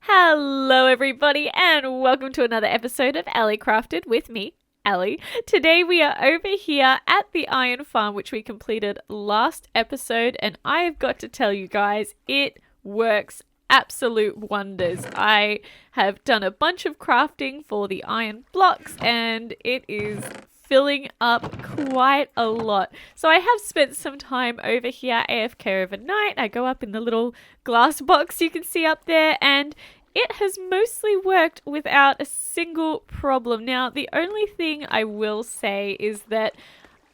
Hello, everybody, and welcome to another episode of AliCrafted with me, Ali. Today we are over here at the iron farm, which we completed last episode, and I've got to tell you guys, it works absolute wonders. I have done a bunch of crafting for the iron blocks, and it is filling up quite a lot. So I have spent some time over here AFK overnight. I go up in the little glass box you can see up there, and it has mostly worked without a single problem. Now, the only thing I will say is that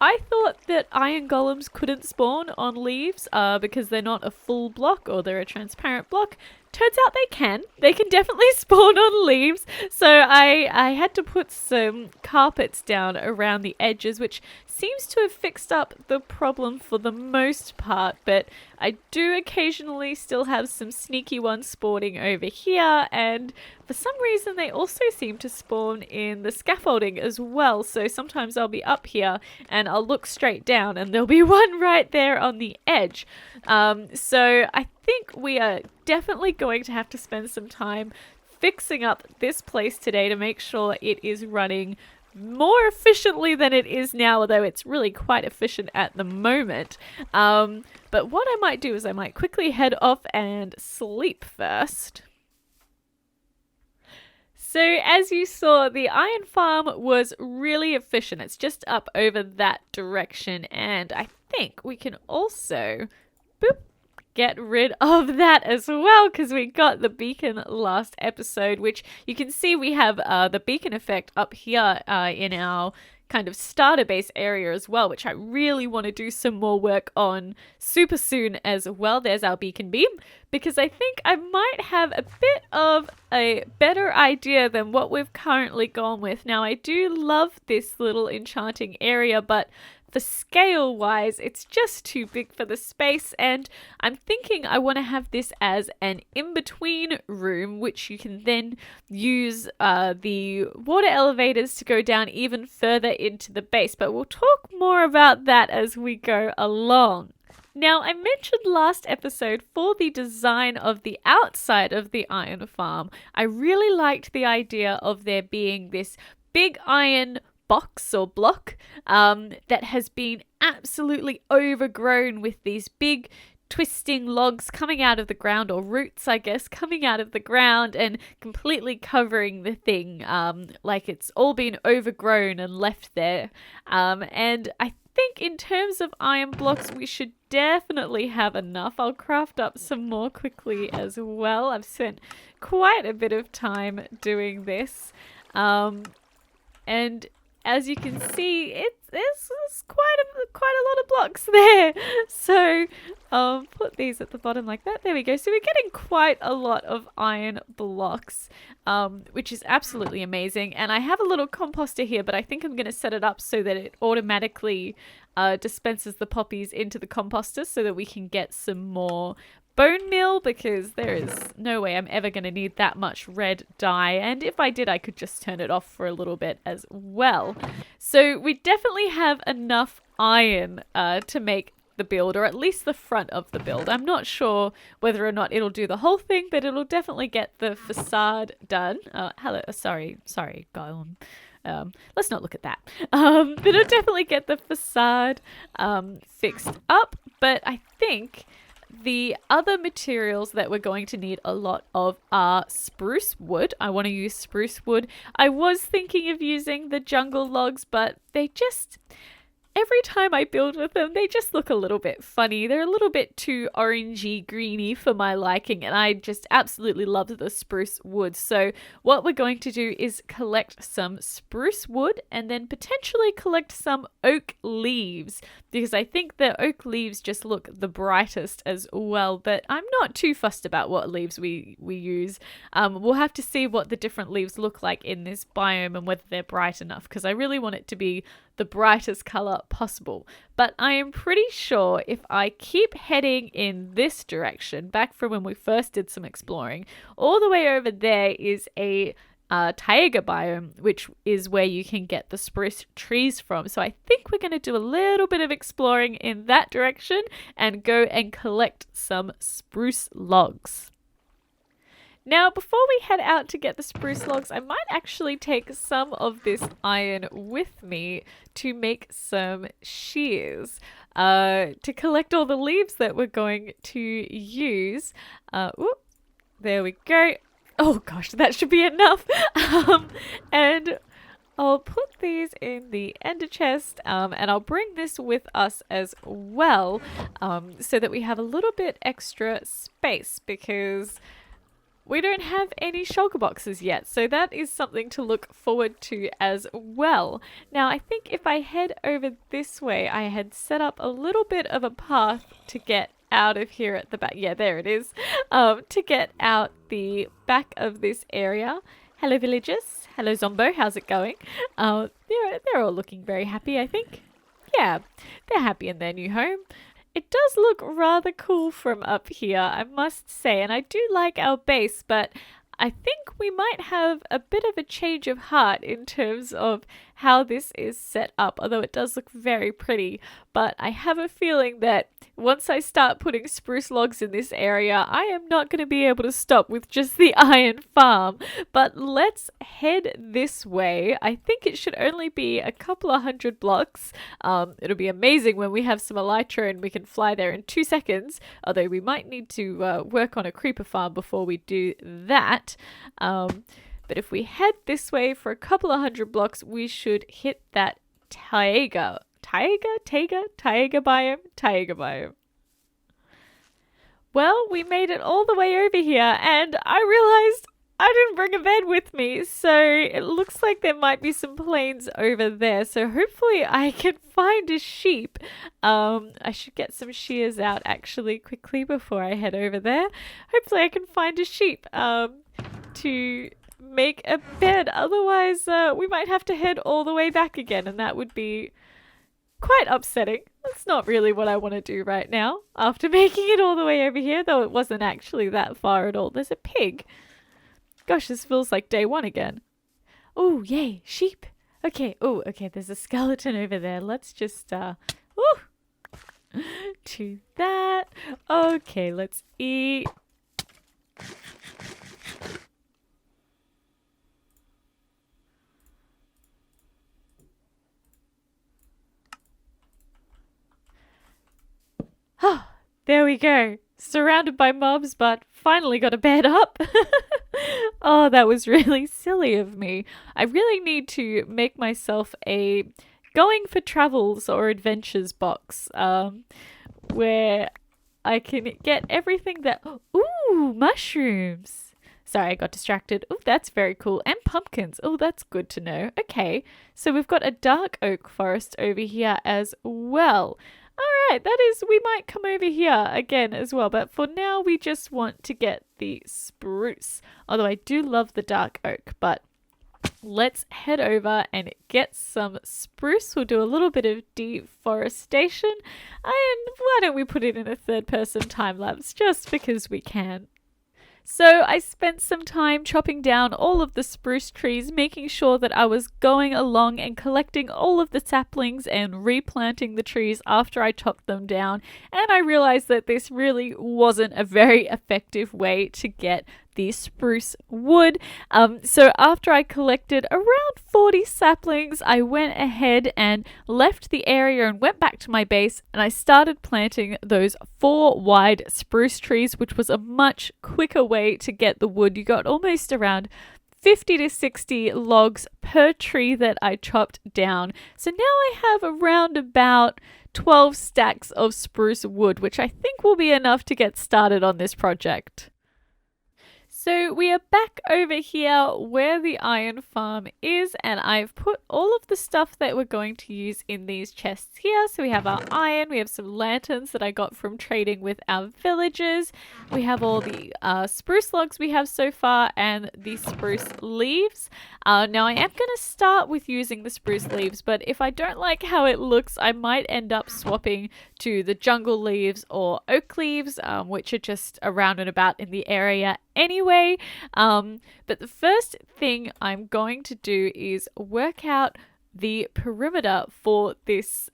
I thought that iron golems couldn't spawn on leaves because they're not a full block or they're a transparent block. Turns out they can. They can definitely spawn on leaves. So I had to put some carpets down around the edges, which seems to have fixed up the problem for the most part. But I do occasionally still have some sneaky ones spawning over here, and for some reason they also seem to spawn in the scaffolding as well. So sometimes I'll be up here and I'll look straight down and there'll be one right there on the edge. So I think we are definitely going to have to spend some time fixing up this place today to make sure it is running more efficiently than it is now, although it's really quite efficient at the moment. But what I might do is I might quickly head off and sleep first. So as you saw, the iron farm was really efficient. It's just up over that direction, and I think we can also get rid of that as well, because we got the beacon last episode, which you can see we have the beacon effect up here in our kind of starter base area as well, which I really want to do some more work on super soon as well. There's our beacon beam, because I think I might have a bit of a better idea than what we've currently gone with. Now, I do love this little enchanting area, but for scale wise, it's just too big for the space, and I'm thinking I want to have this as an in-between room, which you can then use the water elevators to go down even further into the base, but we'll talk more about that as we go along. Now, I mentioned last episode for the design of the outside of the iron farm, I really liked the idea of there being this big iron box or block that has been absolutely overgrown with these big twisting logs coming out of the ground, or roots, I guess, coming out of the ground and completely covering the thing, like it's all been overgrown and left there. And I think in terms of iron blocks, we should definitely have enough. I'll craft up some more quickly as well. I've spent quite a bit of time doing this. And as you can see, there's quite a lot of blocks there. So I'll put these at the bottom like that. There we go. So we're getting quite a lot of iron blocks, which is absolutely amazing. And I have a little composter here, but I think I'm going to set it up so that it automatically dispenses the poppies into the composter so that we can get some more bone meal, because there is no way I'm ever going to need that much red dye, and if I did, I could just turn it off for a little bit as well. So we definitely have enough iron to make the build, or at least the front of the build. I'm not sure whether or not it'll do the whole thing, but it'll definitely get the facade done. Sorry, go on. Let's not look at that. But it'll definitely get the facade fixed up, but I think the other materials that we're going to need a lot of are spruce wood. I want to use spruce wood. I was thinking of using the jungle logs, but they just, every time I build with them, they just look a little bit funny. They're a little bit too orangey, greeny for my liking, and I just absolutely love the spruce wood. So what we're going to do is collect some spruce wood and then potentially collect some oak leaves, because I think the oak leaves just look the brightest as well, but I'm not too fussed about what leaves we use. We'll have to see what the different leaves look like in this biome and whether they're bright enough, because I really want it to be the brightest color possible. But I am pretty sure if I keep heading in this direction, back from when we first did some exploring, all the way over there is a taiga biome, which is where you can get the spruce trees from. So I think we're going to do a little bit of exploring in that direction and go and collect some spruce logs. Now, before we head out to get the spruce logs, I might actually take some of this iron with me to make some shears, to collect all the leaves that we're going to use. There we go. Oh gosh, that should be enough. And I'll put these in the ender chest, and I'll bring this with us as well, so that we have a little bit extra space, because we don't have any shulker boxes yet, so that is something to look forward to as well. Now, I think if I head over this way, I had set up a little bit of a path to get out of here at the back. Yeah, there it is. To get out the back of this area. Hello, villagers. Hello, Zombo. How's it going? They're all looking very happy, I think. Yeah, they're happy in their new home. It does look rather cool from up here, I must say, and I do like our base, but I think we might have a bit of a change of heart in terms of how this is set up, although it does look very pretty. But I have a feeling that once I start putting spruce logs in this area, I am not going to be able to stop with just the iron farm. But let's head this way. I think it should only be a couple of 100 blocks. It'll be amazing when we have some elytra and we can fly there in 2 seconds, although we might need to work on a creeper farm before we do that. But if we head this way for a couple of 100 blocks, we should hit that taiga biome. Well, we made it all the way over here, and I realized I didn't bring a bed with me, so it looks like there might be some plains over there. So hopefully I can find a sheep. I should get some shears out actually quickly before I head over there. Hopefully I can find a sheep to make a bed. Otherwise, we might have to head all the way back again, and that would be quite upsetting. That's not really what I want to do right now after making it all the way over here, though it wasn't actually that far at all. There's a pig. Gosh, this feels like day one again. Oh, yay, sheep. Okay, okay, there's a skeleton over there. Let's just, to that. Okay, let's eat. There we go. Surrounded by mobs, but finally got a bed up. Oh, that was really silly of me. I really need to make myself a going for travels or adventures box, where I can get everything that... Ooh, mushrooms. Sorry, I got distracted. Oh, that's very cool. And pumpkins. Oh, that's good to know. Okay, so we've got a dark oak forest over here as well. Alright, that is, we might come over here again as well, but for now we just want to get the spruce. Although I do love the dark oak, but let's head over and get some spruce. We'll do a little bit of deforestation, and why don't we put it in a third-person time-lapse just because we can. So I spent some time chopping down all of the spruce trees, making sure that I was going along and collecting all of the saplings and replanting the trees after I chopped them down. And I realized that this really wasn't a very effective way to get the spruce wood. So after I collected around 40 saplings, I went ahead and left the area and went back to my base, and I started planting those 4 wide spruce trees, which was a much quicker way to get the wood. You got almost around 50 to 60 logs per tree that I chopped down. So now I have around about 12 stacks of spruce wood, which I think will be enough to get started on this project. So we are back over here where the iron farm is, and I've put all of the stuff that we're going to use in these chests here. So we have our iron, we have some lanterns that I got from trading with our villagers. We have all the spruce logs we have so far and the spruce leaves. Now I am going to start with using the spruce leaves, but if I don't like how it looks, I might end up swapping to the jungle leaves or oak leaves, which are just around and about in the area anyway. But the first thing I'm going to do is work out the perimeter for this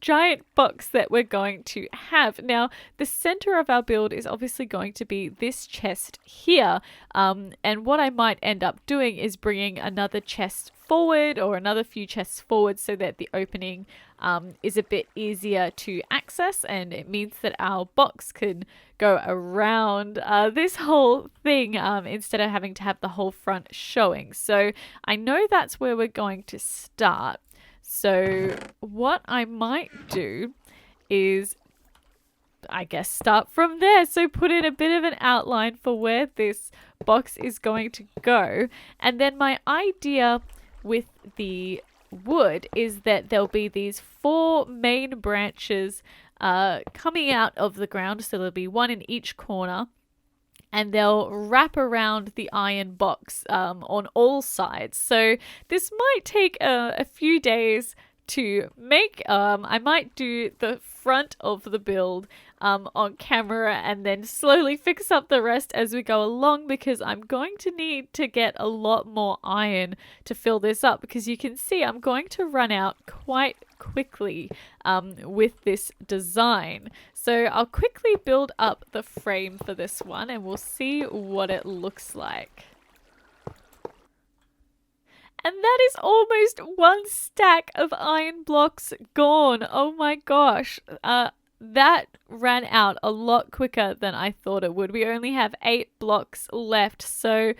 giant box that we're going to have. Now, the center of our build is obviously going to be this chest here. And what I might end up doing is bringing another chest forward or another few chests forward so that the opening is a bit easier to access, and it means that our box can go around this whole thing instead of having to have the whole front showing. So I know that's where we're going to start. So what I might do is, I guess, start from there. So put in a bit of an outline for where this box is going to go. And then my idea with the wood is that there'll be these 4 main branches coming out of the ground. So there'll be one in each corner, and they'll wrap around the iron box on all sides. So this might take a few days to make. I might do the front of the build on camera and then slowly fix up the rest as we go along, because I'm going to need to get a lot more iron to fill this up, because you can see I'm going to run out quite quickly with this design. So I'll quickly build up the frame for this one and we'll see what it looks like. And that is almost 1 stack of iron blocks gone. Oh my gosh. That ran out a lot quicker than I thought it would. We only have 8 blocks left. So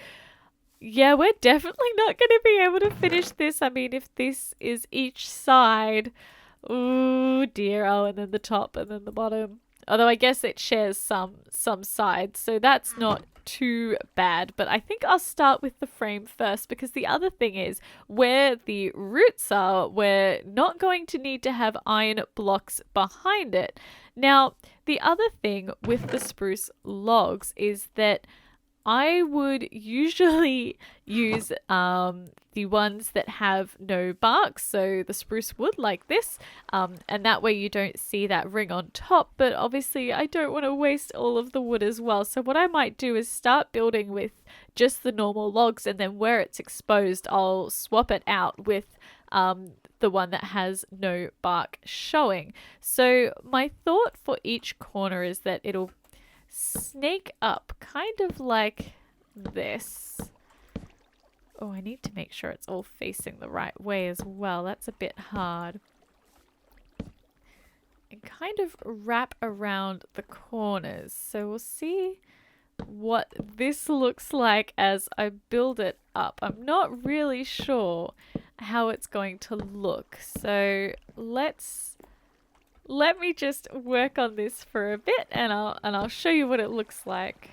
yeah, we're definitely not going to be able to finish this. I mean, if this is each side. Oh dear. Oh, and then the top and then the bottom. Although I guess it shares some sides. So that's not too bad, but I think I'll start with the frame first, because the other thing is where the roots are, we're not going to need to have iron blocks behind it. Now, the other thing with the spruce logs is that I would usually use the ones that have no bark, so the spruce wood like this, and that way you don't see that ring on top. But obviously I don't want to waste all of the wood as well, so what I might do is start building with just the normal logs, and then where it's exposed I'll swap it out with the one that has no bark showing. So my thought for each corner is that it'll snake up kind of like this. Oh, I need to make sure it's all facing the right way as well. That's a bit hard. And kind of wrap around the corners. So we'll see what this looks like as I build it up. I'm not really sure how it's going to look. So let me just work on this for a bit and I'll show you what it looks like.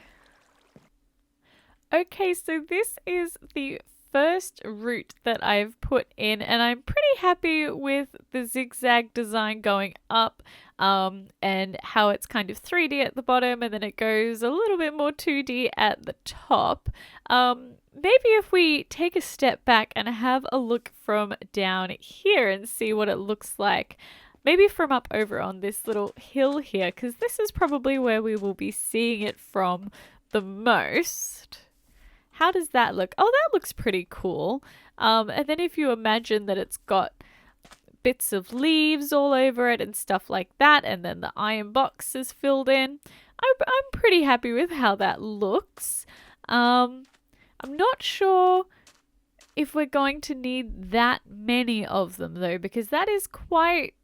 Okay, so this is the first route that I've put in, and I'm pretty happy with the zigzag design going up and how it's kind of 3D at the bottom and then it goes a little bit more 2D at the top. Maybe if we take a step back and have a look from down here and see what it looks like. Maybe from up over on this little hill here, because this is probably where we will be seeing it from the most. How does that look? Oh, that looks pretty cool. And then if you imagine that it's got bits of leaves all over it and stuff like that, and then the iron box is filled in, I'm pretty happy with how that looks. I'm not sure if we're going to need that many of them though, because that is quite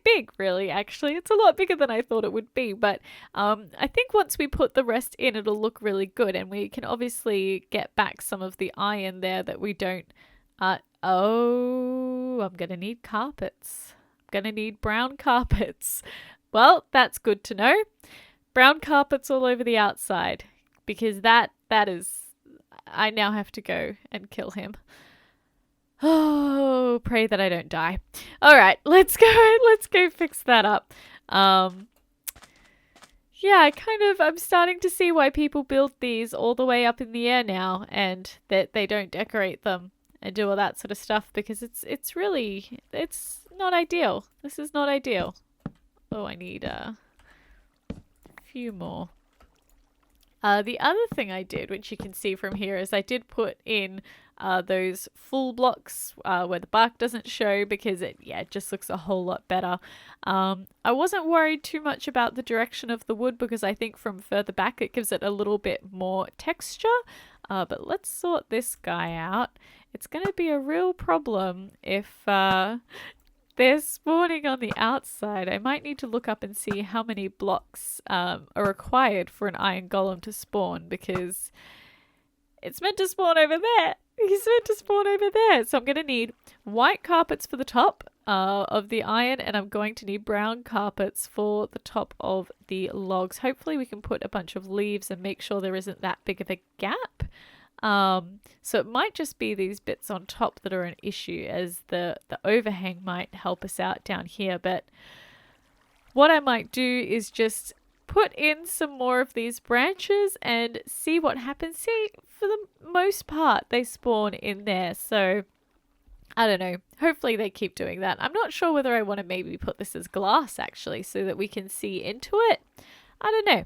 big, really. Actually, it's a lot bigger than I thought it would be, but I think once we put the rest in, it'll look really good, and we can obviously get back some of the iron there that we don't. Oh, I'm gonna need carpets. I'm gonna need brown carpets. Well, that's good to know. Brown carpets all over the outside, because that is. I now have to go and kill him. Oh, pray that I don't die. All right, let's go fix that up. Yeah, I'm starting to see why people build these all the way up in the air now, and that they don't decorate them and do all that sort of stuff, because it's not ideal. This is not ideal. Oh, I need a few more. The other thing I did, which you can see from here, is I did put in those full blocks where the bark doesn't show, because it just looks a whole lot better. I wasn't worried too much about the direction of the wood because I think from further back it gives it a little bit more texture. But let's sort this guy out. It's going to be a real problem if they're spawning on the outside. I might need to look up and see how many blocks are required for an iron golem to spawn, because it's meant to spawn over there. He's meant to spawn over there. So I'm going to need white carpets for the top of the iron, and I'm going to need brown carpets for the top of the logs. Hopefully we can put a bunch of leaves and make sure there isn't that big of a gap. So it might just be these bits on top that are an issue, as the overhang might help us out down here. But what I might do is just put in some more of these branches and see what happens. See, for the most part, they spawn in there. So I don't know. Hopefully they keep doing that. I'm not sure whether I want to maybe put this as glass actually, so that we can see into it. I don't know.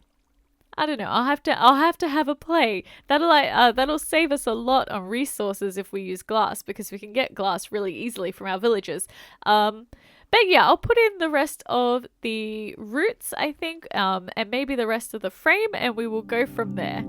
I'll have to have a play. That'll save us a lot on resources if we use glass, because we can get glass really easily from our villagers. But yeah, I'll put in the rest of the roots, I think, and maybe the rest of the frame, and we will go from there.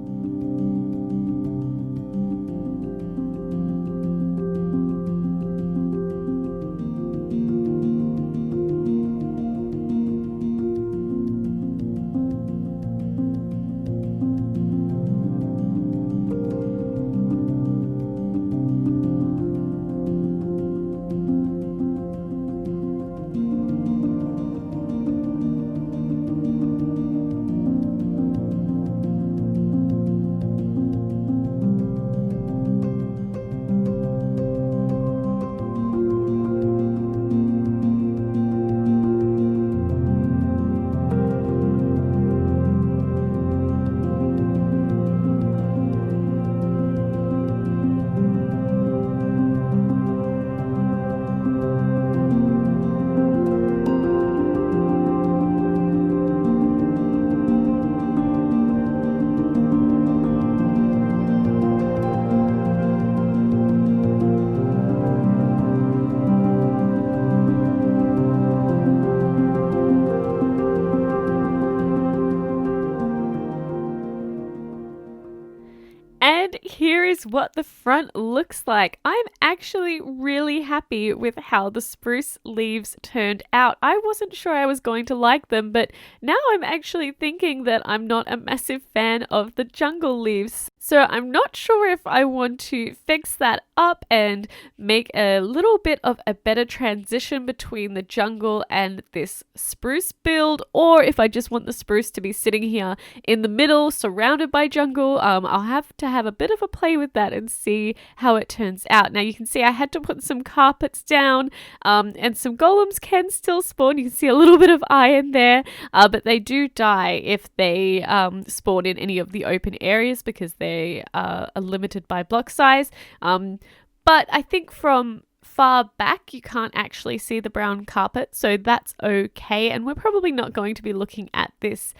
And here is what the front looks like. I'm actually really happy with how the spruce leaves turned out. I wasn't sure I was going to like them, but now I'm actually thinking that I'm not a massive fan of the jungle leaves. So I'm not sure if I want to fix that up and make a little bit of a better transition between the jungle and this spruce build, or if I just want the spruce to be sitting here in the middle surrounded by jungle. I'll have to have a bit of a play with that and see how it turns out. Now you can see I had to put some carpets down, and some golems can still spawn. You can see a little bit of iron there, but they do die if they spawn in any of the open areas, because they are limited by block size. But I think from far back you can't actually see the brown carpet, so that's okay, and we're probably not going to be looking at this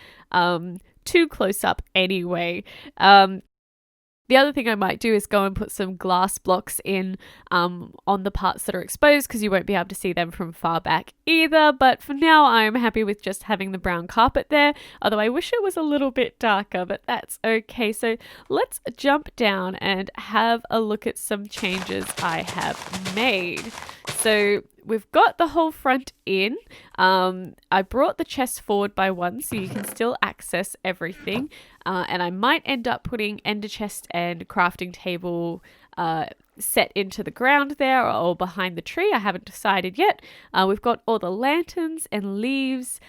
too close up anyway. The other thing I might do is go and put some glass blocks in on the parts that are exposed, because you won't be able to see them from far back either. But for now, I'm happy with just having the brown carpet there. Although I wish it was a little bit darker, but that's okay. So let's jump down and have a look at some changes I have made. So we've got the whole front in. I brought the chest forward by one so you can still access everything. And I might end up putting ender chest and crafting table set into the ground there or behind the tree. I haven't decided yet. We've got all the lanterns and leaves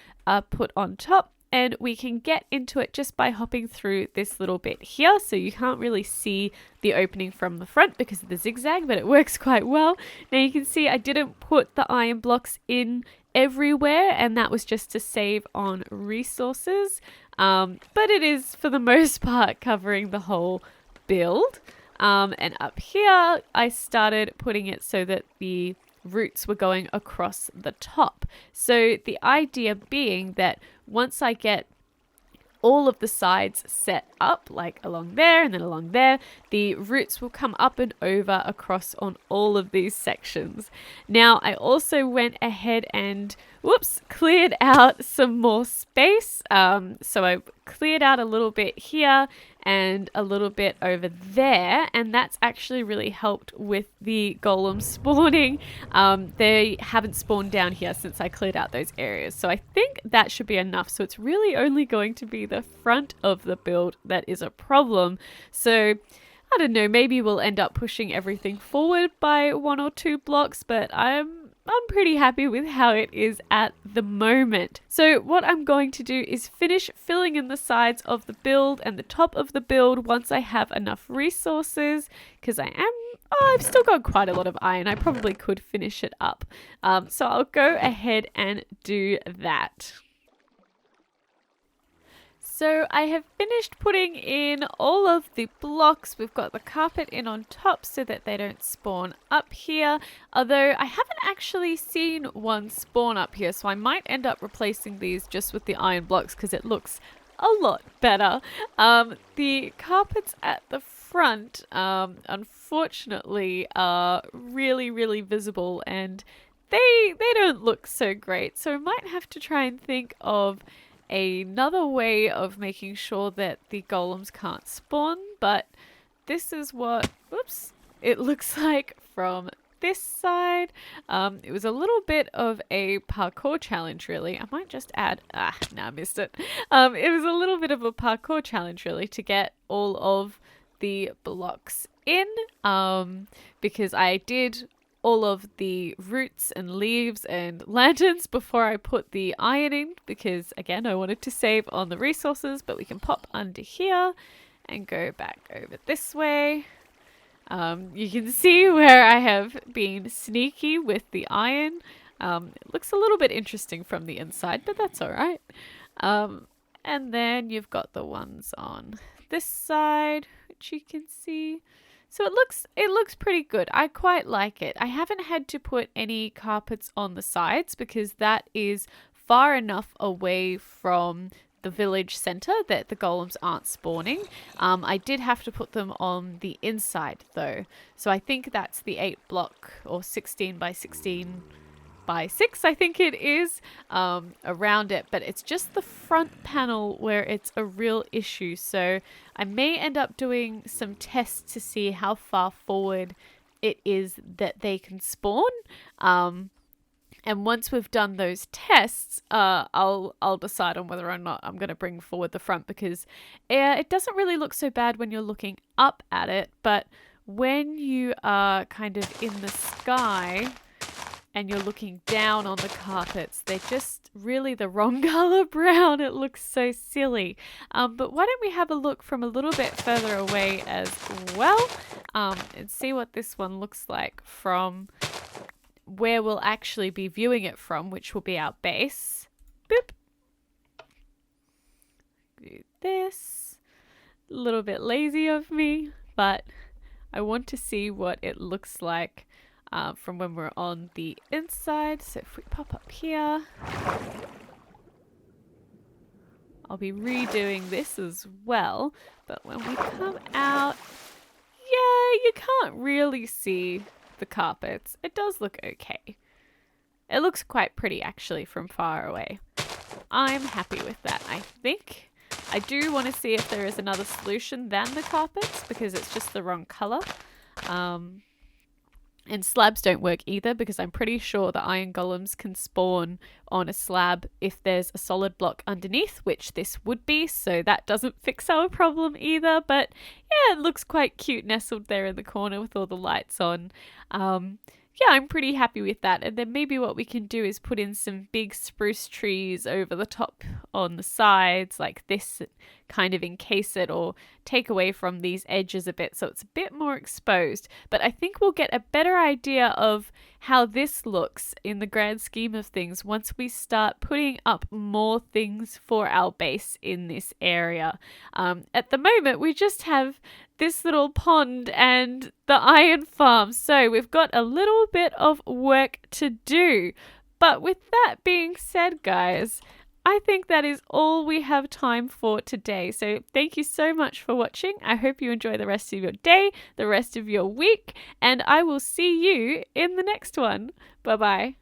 put on top. And we can get into it just by hopping through this little bit here. So you can't really see the opening from the front because of the zigzag, but it works quite well. Now you can see I didn't put the iron blocks in everywhere, and that was just to save on resources. But it is, for the most part, covering the whole build. And up here, I started putting it so that the roots were going across the top. So the idea being that once I get all of the sides set up, like along there and then along there, the roots will come up and over across on all of these sections. Now, I also went ahead and cleared out some more space. So I cleared out a little bit here and a little bit over there, and that's actually really helped with the golems spawning. They haven't spawned down here since I cleared out those areas, so I think that should be enough. So it's really only going to be the front of the build that is a problem. So I don't know, maybe we'll end up pushing everything forward by 1 or 2 blocks, but I'm pretty happy with how it is at the moment. So what I'm going to do is finish filling in the sides of the build and the top of the build once I have enough resources, because I've still got quite a lot of iron. I probably could finish it up. So I'll go ahead and do that. So I have finished putting in all of the blocks. We've got the carpet in on top so that they don't spawn up here. Although I haven't actually seen one spawn up here, so I might end up replacing these just with the iron blocks because it looks a lot better. The carpets at the front, unfortunately, are really, really visible and they don't look so great. So I might have to try and think of another way of making sure that the golems can't spawn, but this is what it looks like from this side. It was a little bit of a parkour challenge, really. I might just add I missed it. It was a little bit of a parkour challenge, really, to get all of the blocks in, because I did all of the roots and leaves and lanterns before I put the iron in, because again I wanted to save on the resources. But we can pop under here and go back over this way. You can see where I have been sneaky with the iron. It looks a little bit interesting from the inside, but that's all right. And then you've got the ones on this side, which you can see. So it looks pretty good. I quite like it. I haven't had to put any carpets on the sides because that is far enough away from the village center that the golems aren't spawning. I did have to put them on the inside though. So I think that's the 8 block or 16 by 16 by 6, I think it is, around it, but it's just the front panel where it's a real issue. So I may end up doing some tests to see how far forward it is that they can spawn. And once we've done those tests, I'll decide on whether or not I'm going to bring forward the front, because it doesn't really look so bad when you're looking up at it, but when you are kind of in the sky and you're looking down on the carpets, they're just really the wrong color brown. It looks so silly. But why don't we have a look from a little bit further away as well, and see what this one looks like from where we'll actually be viewing it from, which will be our base. Boop. Do this. A little bit lazy of me, but I want to see what it looks like from when we're on the inside. So if we pop up here, I'll be redoing this as well, but when we come out, yeah, you can't really see the carpets. It does look okay. It looks quite pretty actually from far away. I'm happy with that, I think. I do want to see if there is another solution than the carpets, because it's just the wrong color. And slabs don't work either, because I'm pretty sure the iron golems can spawn on a slab if there's a solid block underneath, which this would be, so that doesn't fix our problem either. But yeah, it looks quite cute nestled there in the corner with all the lights on. Yeah, I'm pretty happy with that. And then maybe what we can do is put in some big spruce trees over the top on the sides like this, kind of encase it or take away from these edges a bit so it's a bit more exposed. But I think we'll get a better idea of how this looks in the grand scheme of things once we start putting up more things for our base in this area. At the moment, we just have this little pond and the iron farm, so we've got a little bit of work to do. But with that being said, guys, I think that is all we have time for today. So thank you so much for watching. I hope you enjoy the rest of your day, the rest of your week, and I will see you in the next one. Bye-bye.